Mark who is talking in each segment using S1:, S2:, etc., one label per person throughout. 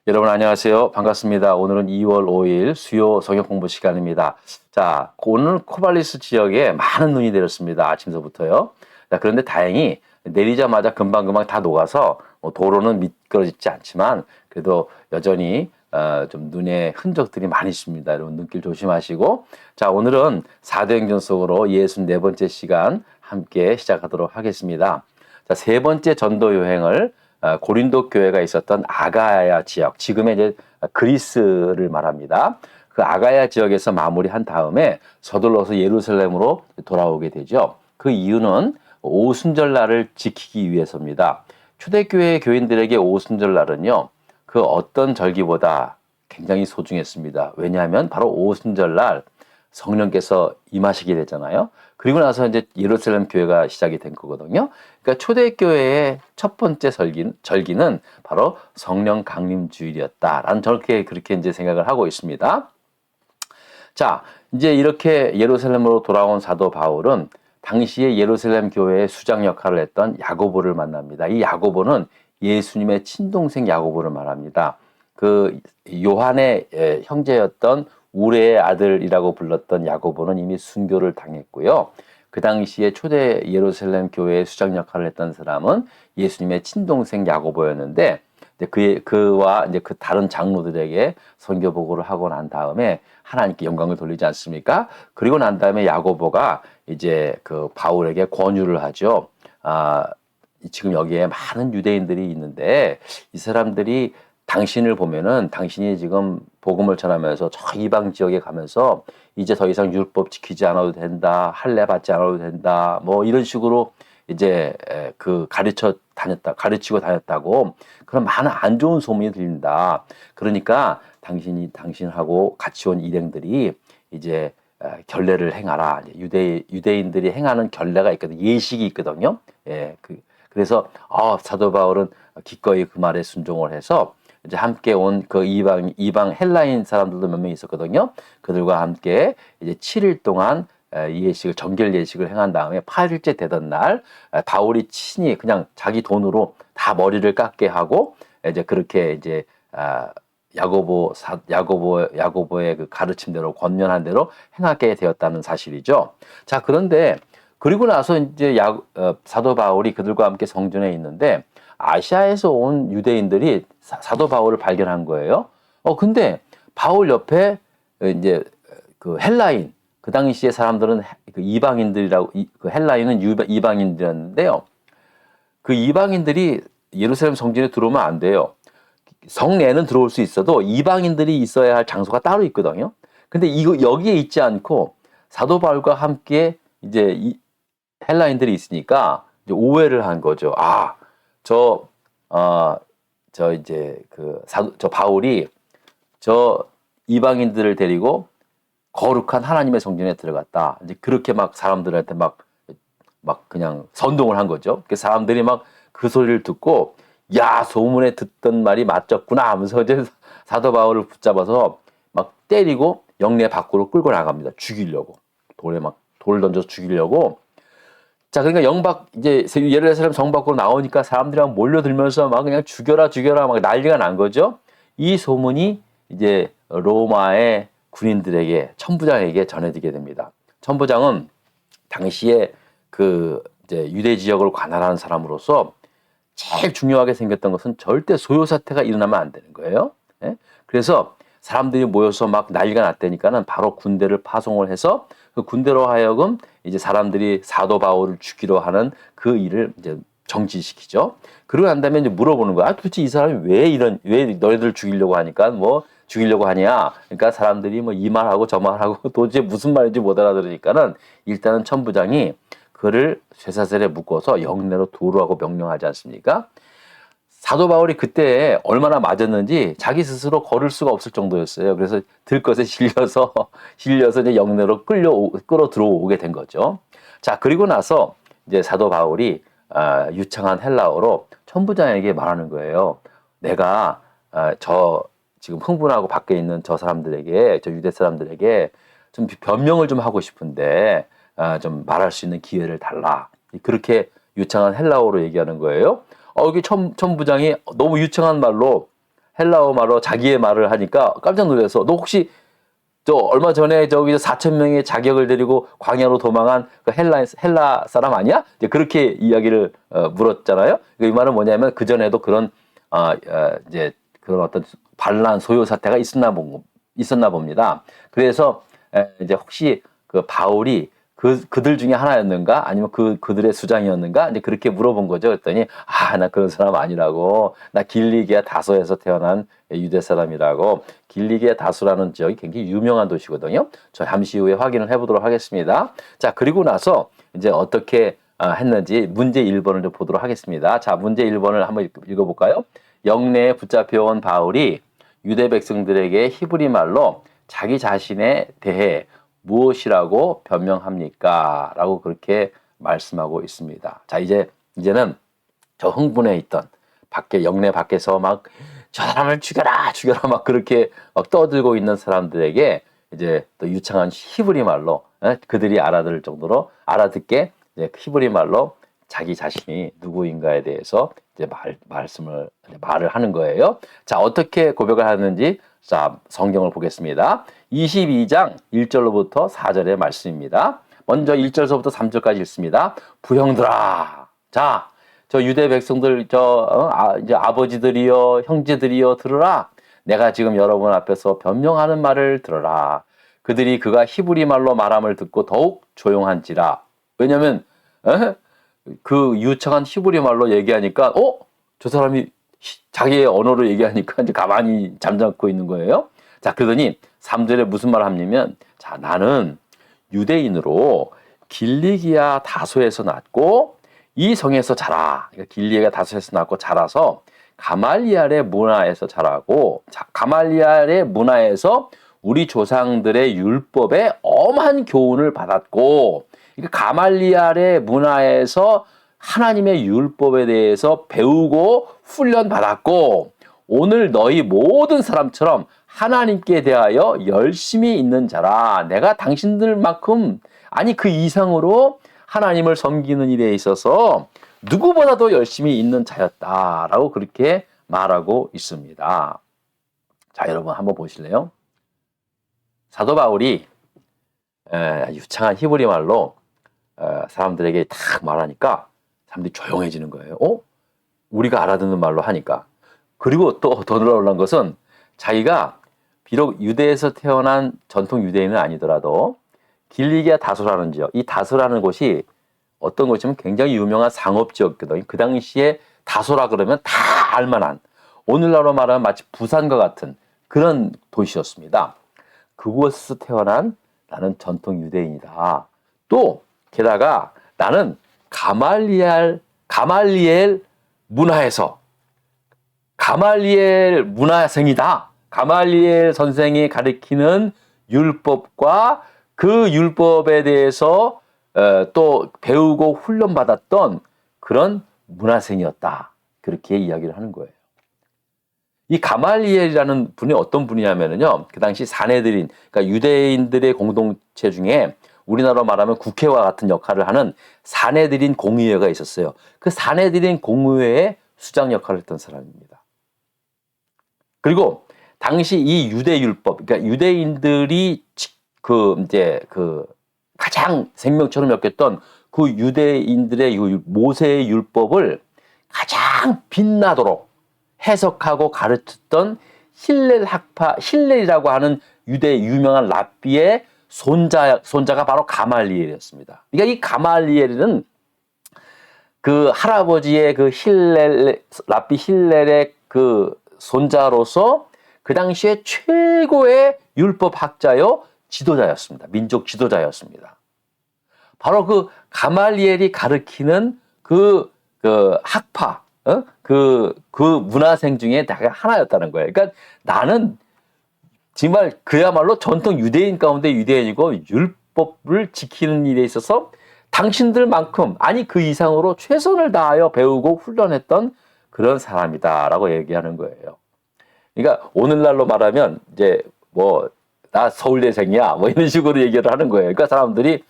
S1: 여러분 안녕하세요. 반갑습니다. 오늘은 2월 5일 수요 성역 공부 시간입니다. 자, 오늘 코발리스 지역에 많은 눈이 내렸습니다. 아침서부터요. 자, 그런데 다행히 내리자마자 금방금방 다 녹아서 도로는 미끄러지지 않지만 그래도 여전히 좀 눈의 흔적들이 많이 있습니다. 여러분 눈길 조심하시고. 자, 오늘은 사도행전 속으로 64번째 시간 함께 시작하도록 하겠습니다. 자, 세 번째 전도 여행을 고린도 교회가 있었던 아가야 지역, 지금의 이제 그리스를 말합니다. 그 아가야 지역에서 마무리한 다음에 서둘러서 예루살렘으로 돌아오게 되죠. 그 이유는 오순절날을 지키기 위해서입니다. 초대교회 교인들에게 오순절날은요, 그 어떤 절기보다 굉장히 소중했습니다. 왜냐하면 바로 오순절날 성령께서 임하시게 되잖아요. 그리고 나서 이제 예루살렘 교회가 시작이 된 거거든요. 그러니까 초대교회의 첫 번째 절기는 바로 성령 강림 주일이었다라는 그렇게 이제 생각을 하고 있습니다. 자, 이제 이렇게 예루살렘으로 돌아온 사도 바울은 당시에 예루살렘 교회의 수장 역할을 했던 야고보를 만납니다. 이 야고보는 예수님의 친동생 야고보를 말합니다. 그 요한의 형제였던 우레의 아들이라고 불렀던 야고보는 이미 순교를 당했고요. 그 당시에 초대 예루살렘 교회의 수장 역할을 했던 사람은 예수님의 친동생 야고보였는데 그와 이제 그 다른 장로들에게 선교 보고를 하고 난 다음에 하나님께 영광을 돌리지 않습니까? 그리고 난 다음에 야고보가 이제 그 바울에게 권유를 하죠. 지금 여기에 많은 유대인들이 있는데 이 사람들이 당신을 보면은 당신이 지금 복음을 전하면서 저 이방 지역에 가면서 이제 더 이상 율법 지키지 않아도 된다, 할례 받지 않아도 된다, 뭐 이런 식으로 이제 그 가르치고 다녔다고 그런 많은 안 좋은 소문이 들린다. 그러니까 당신하고 같이 온 일행들이 이제 결례를 행하라. 유대인들이 행하는 결례가 있거든, 예식이 있거든요. 그래서 사도 바울은 기꺼이 그 말에 순종을 해서 이제 함께 온 그 이방 헬라인 사람들도 몇 명 있었거든요. 그들과 함께 이제 7일 동안 정결 예식을 행한 다음에 8일째 되던 날 바울이 친히 그냥 자기 돈으로 다 머리를 깎게 하고 이제 그렇게 이제 야고보의 그 가르침대로 권면한 대로 행하게 되었다는 사실이죠. 자, 그런데 그리고 나서 이제 사도 바울이 그들과 함께 성전에 있는데 아시아에서 온 유대인들이 사도 바울을 발견한 거예요. 근데 바울 옆에 이제 그 헬라인, 그 당시에 사람들은 그 이방인들이라고, 그 헬라인은 이방인들이었는데요. 그 이방인들이 예루살렘 성전에 들어오면 안 돼요. 성내는 들어올 수 있어도 이방인들이 있어야 할 장소가 따로 있거든요. 근데 여기에 있지 않고 사도 바울과 함께 이제 헬라인들이 있으니까 이제 오해를 한 거죠. 저, 이제 저 바울이 저 이방인들을 데리고 거룩한 하나님의 성전에 들어갔다. 이제 그렇게 막 사람들한테 막 그냥 선동을 한 거죠. 그 사람들이 막 그 소리를 듣고, 야, 소문에 듣던 말이 맞췄구나 하면서 이제 사도 바울을 붙잡아서 막 때리고 영내 밖으로 끌고 나갑니다. 죽이려고. 돌 던져서 죽이려고. 자, 그러니까 이제 예루살렘 성 밖으로 나오니까 사람들이 막 몰려들면서 막 그냥 죽여라 막 난리가 난 거죠. 이 소문이 이제 로마의 군인들에게, 천부장에게 전해지게 됩니다. 천부장은 당시에 그 이제 유대 지역을 관할하는 사람으로서 제일 중요하게 생겼던 것은 절대 소요 사태가 일어나면 안 되는 거예요. 그래서 사람들이 모여서 막 난리가 났다니까는 바로 군대를 파송을 해서 그 군대로 하여금 이제 사람들이 사도 바울을 죽이려 하는 그 일을 이제 정지시키죠. 그러고 난 다음에 이제 물어보는 거야. 도대체 이 사람이 왜 너희들 죽이려고 하니까 뭐 죽이려고 하냐. 그러니까 사람들이 뭐 이 말하고 저 말하고 도대체 무슨 말인지 못 알아들으니까는 일단은 천부장이 그를 쇠사슬에 묶어서 영내로 두르라고 명령하지 않습니까? 사도 바울이 그때 얼마나 맞았는지 자기 스스로 걸을 수가 없을 정도였어요. 그래서 들것에 실려서 이제 영내로 끌어 들어오게 된 거죠. 자, 그리고 나서 이제 사도 바울이 유창한 헬라어로 천부장에게 말하는 거예요. 내가 저 지금 흥분하고 밖에 있는 저 유대 사람들에게 좀 변명을 좀 하고 싶은데 좀 말할 수 있는 기회를 달라. 그렇게 유창한 헬라어로 얘기하는 거예요. 여기 천부장이 너무 유창한 말로 헬라어 말로 자기의 말을 하니까 깜짝 놀라서 너 혹시 저 얼마 전에 저기 4천 명의 자격을 데리고 광야로 도망한 그 헬라 사람 아니야? 이제 그렇게 이야기를 물었잖아요. 이 말은 뭐냐면 그 전에도 그런 이제 그런 어떤 반란 소요 사태가 있었나 봅니다. 그래서 이제 혹시 그 바울이 그들 중에 하나였는가? 아니면 그들의 수장이었는가? 이제 그렇게 물어본 거죠. 그랬더니, 나 그런 사람 아니라고. 나 길리기아 다소에서 태어난 유대 사람이라고. 길리기아 다소라는 지역이 굉장히 유명한 도시거든요. 저 잠시 후에 확인을 해보도록 하겠습니다. 자, 그리고 나서 이제 어떻게 했는지 문제 1번을 좀 보도록 하겠습니다. 자, 문제 1번을 한번 읽어볼까요? 영내에 붙잡혀온 바울이 유대 백성들에게 히브리 말로 자기 자신에 대해 무엇이라고 변명합니까? 라고 그렇게 말씀하고 있습니다. 자, 이제는 저 흥분해 있던 영내 밖에서 막 저 사람을 죽여라, 죽여라 막 그렇게 막 떠들고 있는 사람들에게 이제 또 유창한 히브리 말로 그들이 알아들을 정도로 알아듣게 이제 히브리 말로 자기 자신이 누구인가에 대해서 이제 말을 하는 거예요. 자, 어떻게 고백을 하는지 자, 성경을 보겠습니다. 22장 1절로부터 4절의 말씀입니다. 먼저 1절서부터 3절까지 읽습니다. 부형들아. 자, 저 유대 백성들, 이제 아버지들이여, 형제들이여, 들으라. 내가 지금 여러분 앞에서 변명하는 말을 들으라. 그들이 그가 히브리 말로 말함을 듣고 더욱 조용한지라. 왜냐면, 그 유창한 히브리 말로 얘기하니까, 저 사람이 자기의 언어로 얘기하니까 이제 가만히 잠잠고 있는 거예요. 자, 그러더니 3절에 무슨 말을 하냐면, 자, 나는 유대인으로 길리기아 다소에서 났고, 이 성에서 자라. 그러니까 길리기아 다소에서 났고 자라서 가말리엘의 문화에서 자라고, 자, 가말리엘의 문화에서 우리 조상들의 율법에 엄한 교훈을 받았고, 그러니까 가말리엘의 문화에서 하나님의 율법에 대해서 배우고 훈련받았고, 오늘 너희 모든 사람처럼 하나님께 대하여 열심히 있는 자라. 내가 당신들만큼 아니 그 이상으로 하나님을 섬기는 일에 있어서 누구보다도 열심히 있는 자였다라고 그렇게 말하고 있습니다. 자, 여러분 한번 보실래요? 사도 바울이 유창한 히브리 말로 사람들에게 딱 말하니까 사람들이 조용해지는 거예요. 우리가 알아듣는 말로 하니까. 그리고 또 더 놀라운 것은 자기가 비록 유대에서 태어난 전통 유대인은 아니더라도 길리기아 다소라는 지역, 이 다소라는 곳이 어떤 곳이면 굉장히 유명한 상업지역이거든요. 그 당시에 다소라 그러면 다 알만한, 오늘날로 말하면 마치 부산과 같은 그런 도시였습니다. 그곳에서 태어난 나는 전통 유대인이다. 또 게다가 나는 가말리엘 문화에서 가말리엘 문화생이다. 가말리엘 선생이 가리키는 율법과 그 율법에 대해서 또 배우고 훈련받았던 그런 문화생이었다. 그렇게 이야기를 하는 거예요. 이 가말리엘이라는 분이 어떤 분이냐면요. 그 당시 사내들인, 그러니까 유대인들의 공동체 중에 우리나라로 말하면 국회와 같은 역할을 하는 사내들인 공의회가 있었어요. 그 사내들인 공의회의 수장 역할을 했던 사람입니다. 그리고 당시 이 유대율법, 그러니까 유대인들이 가장 생명처럼 여겼던 그 유대인들의 모세의 율법을 가장 빛나도록 해석하고 가르쳤던 힐렐이라고 하는 유대 유명한 랍비의 손자가 바로 가말리엘이었습니다. 그러니까 이 가말리엘은 그 할아버지의 그 랍비 힐렐의 그 손자로서 그 당시에 최고의 율법학자요 지도자였습니다. 민족 지도자였습니다. 바로 그 가말리엘이 가르치는 그 학파, 그 문화생 중에 하나였다는 거예요. 그러니까 나는 정말 그야말로 전통 유대인 가운데 유대인이고 율법을 지키는 일에 있어서 당신들만큼 아니 그 이상으로 최선을 다하여 배우고 훈련했던 그런 사람이다라고 얘기하는 거예요. 그러니까 오늘날로 말하면 이제 나 서울대생이야 이런 식으로 얘기를 하는 거예요. 그러니까 사람들이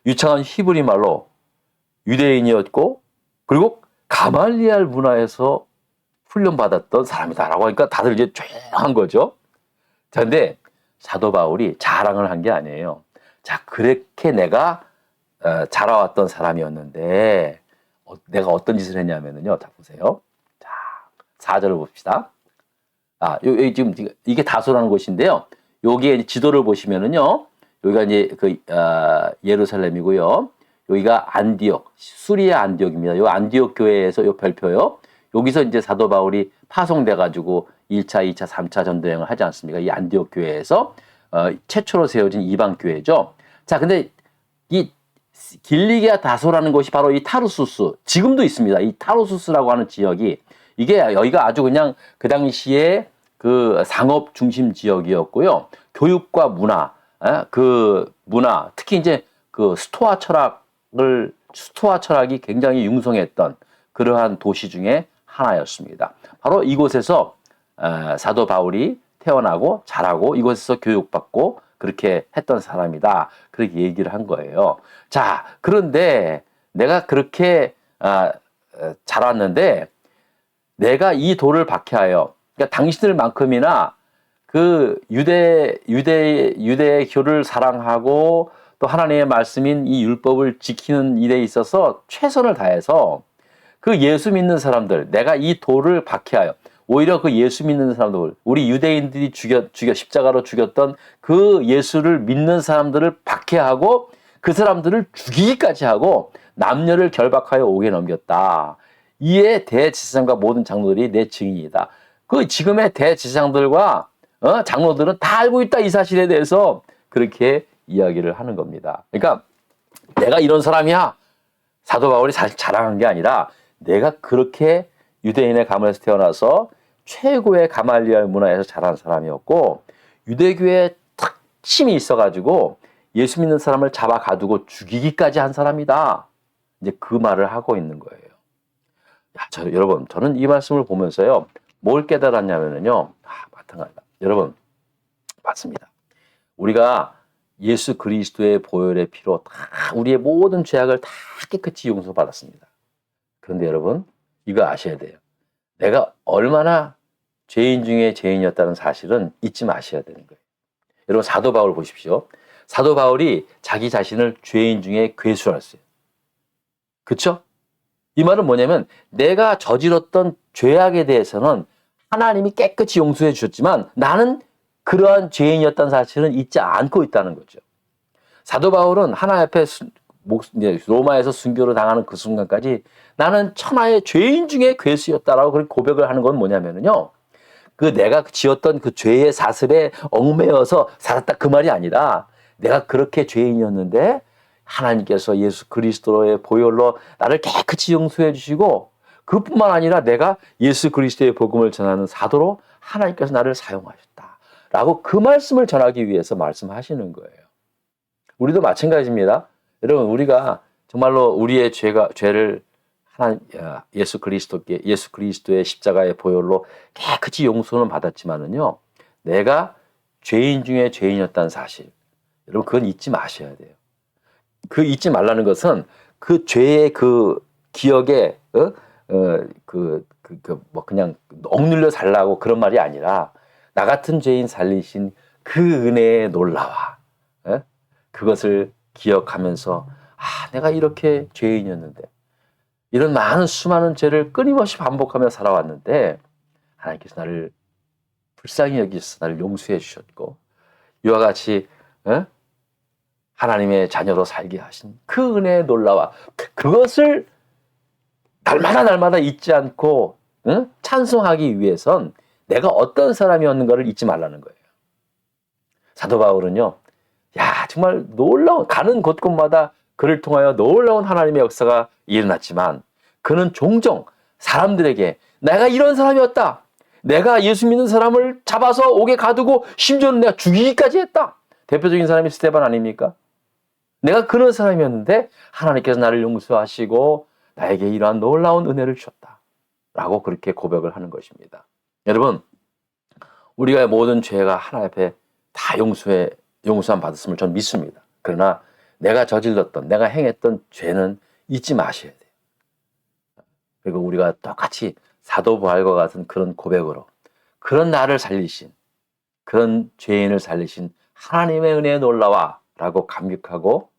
S1: 유창한 히브리 말로 유대인이었고 그리고 가말리엘 문화에서 훈련받았던 사람이다라고 하니까 다들 이제 조용한 거죠. 자, 근데 사도 바울이 자랑을 한 게 아니에요. 자, 그렇게 내가 자라왔던 사람이었는데 내가 어떤 짓을 했냐면요. 자, 보세요. 자, 4절을 봅시다. 여기 지금 이게 다소라는 곳인데요. 여기에 지도를 보시면은요. 여기가 이제 예루살렘이고요. 여기가 안디옥, 수리아 안디옥입니다. 요 안디옥 교회에서 요 별표요. 여기서 이제 사도 바울이 파송돼 가지고 1차, 2차, 3차 전도행을 하지 않습니까? 이 안디옥 교회에서 최초로 세워진 이방 교회죠. 자, 근데 이 길리기아 다소라는 곳이 바로 이 타르수스, 지금도 있습니다. 이 타르수스라고 하는 지역이 이게 여기가 아주 그냥 그 당시에 그 상업 중심 지역이었고요. 교육과 문화, 특히 이제 그 스토아 철학이 굉장히 융성했던 그러한 도시 중에 하나였습니다. 바로 이곳에서 사도 바울이 태어나고 자라고 이곳에서 교육받고 그렇게 했던 사람이다. 그렇게 얘기를 한 거예요. 자, 그런데 내가 그렇게 자랐는데 내가 이 돌을 박해하여, 그러니까 당신들만큼이나 그 유대교를 사랑하고 또 하나님의 말씀인 이 율법을 지키는 일에 있어서 최선을 다해서 그 예수 믿는 사람들, 내가 이 돌을 박해하여, 오히려 그 예수 믿는 사람들, 우리 유대인들이 십자가로 죽였던 그 예수를 믿는 사람들을 박해하고 그 사람들을 죽이기까지 하고 남녀를 결박하여 옥에 넘겼다. 이에 대제사장과 모든 장로들이 내 증인이다. 그 지금의 대제사장들과 장로들은 다 알고 있다, 이 사실에 대해서 그렇게 이야기를 하는 겁니다. 그러니까 내가 이런 사람이야. 사도 바울이 사실 자랑한 게 아니라 내가 그렇게 유대인의 가문에서 태어나서 최고의 가말리알 문화에서 자란 사람이었고 유대교에 특심이 있어가지고 예수 믿는 사람을 잡아 가두고 죽이기까지 한 사람이다. 이제 그 말을 하고 있는 거예요. 여러분, 저는 이 말씀을 보면서요, 뭘 깨달았냐면요, 마찬가지다. 여러분, 맞습니다. 우리가 예수 그리스도의 보혈의 피로 다 우리의 모든 죄악을 다 깨끗이 용서받았습니다. 그런데 여러분, 이거 아셔야 돼요. 내가 얼마나 죄인 중에 죄인이었다는 사실은 잊지 마셔야 되는 거예요. 여러분, 사도 바울 보십시오. 사도 바울이 자기 자신을 죄인 중에 괴수했어요. 그렇죠? 이 말은 뭐냐면 내가 저질렀던 죄악에 대해서는 하나님이 깨끗이 용서해 주셨지만 나는 그러한 죄인이었다는 사실은 잊지 않고 있다는 거죠. 사도 바울은 하나님 앞에 로마에서 순교를 당하는 그 순간까지 나는 천하의 죄인 중에 괴수였다라고 그렇게 고백을 하는 건 뭐냐면요. 그 내가 지었던 그 죄의 사슬에 얽매여서 살았다, 그 말이 아니라 내가 그렇게 죄인이었는데 하나님께서 예수 그리스도의 보혈로 나를 깨끗이 용서해 주시고 그뿐만 아니라 내가 예수 그리스도의 복음을 전하는 사도로 하나님께서 나를 사용하셨다라고 그 말씀을 전하기 위해서 말씀하시는 거예요. 우리도 마찬가지입니다. 여러분, 우리가 정말로 우리의 죄를 예수 그리스도의 십자가의 보혈로 깨끗이 용서는 받았지만은요, 내가 죄인 중에 죄인이었다는 사실, 여러분 그건 잊지 마셔야 돼요. 그 잊지 말라는 것은 그 죄의 그 기억에 그냥 억눌려 살라고 그런 말이 아니라 나 같은 죄인 살리신 그 은혜에 놀라와. 그것을 기억하면서 내가 이렇게 죄인이었는데 이런 수많은 죄를 끊임없이 반복하며 살아왔는데 하나님께서 나를 불쌍히 여기셔서 나를 용서해 주셨고 이와 같이 하나님의 자녀로 살게 하신 그 은혜에 놀라와 그것을 날마다 잊지 않고 찬송하기 위해선 내가 어떤 사람이었는가를 잊지 말라는 거예요. 사도 바울은요, 정말 놀라운, 가는 곳곳마다 그를 통하여 놀라운 하나님의 역사가 일어났지만 그는 종종 사람들에게 내가 이런 사람이었다. 내가 예수 믿는 사람을 잡아서 옥에 가두고 심지어는 내가 죽이기까지 했다. 대표적인 사람이 스데반 아닙니까? 내가 그런 사람이었는데 하나님께서 나를 용서하시고 나에게 이러한 놀라운 은혜를 주셨다. 라고 그렇게 고백을 하는 것입니다. 여러분, 우리가 모든 죄가 하나님 앞에 다 용서함 받았음을 저는 믿습니다. 그러나 내가 행했던 죄는 잊지 마셔야 돼요. 그리고 우리가 똑같이 사도 바울과 같은 그런 고백으로 그런 나를 살리신 그런 죄인을 살리신 하나님의 은혜에 놀라와 라고 감격하고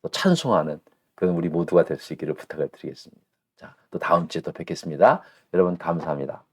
S1: 또 찬송하는 그런 우리 모두가 될 수 있기를 부탁을 드리겠습니다. 자, 또 다음 주에 또 뵙겠습니다. 여러분 감사합니다.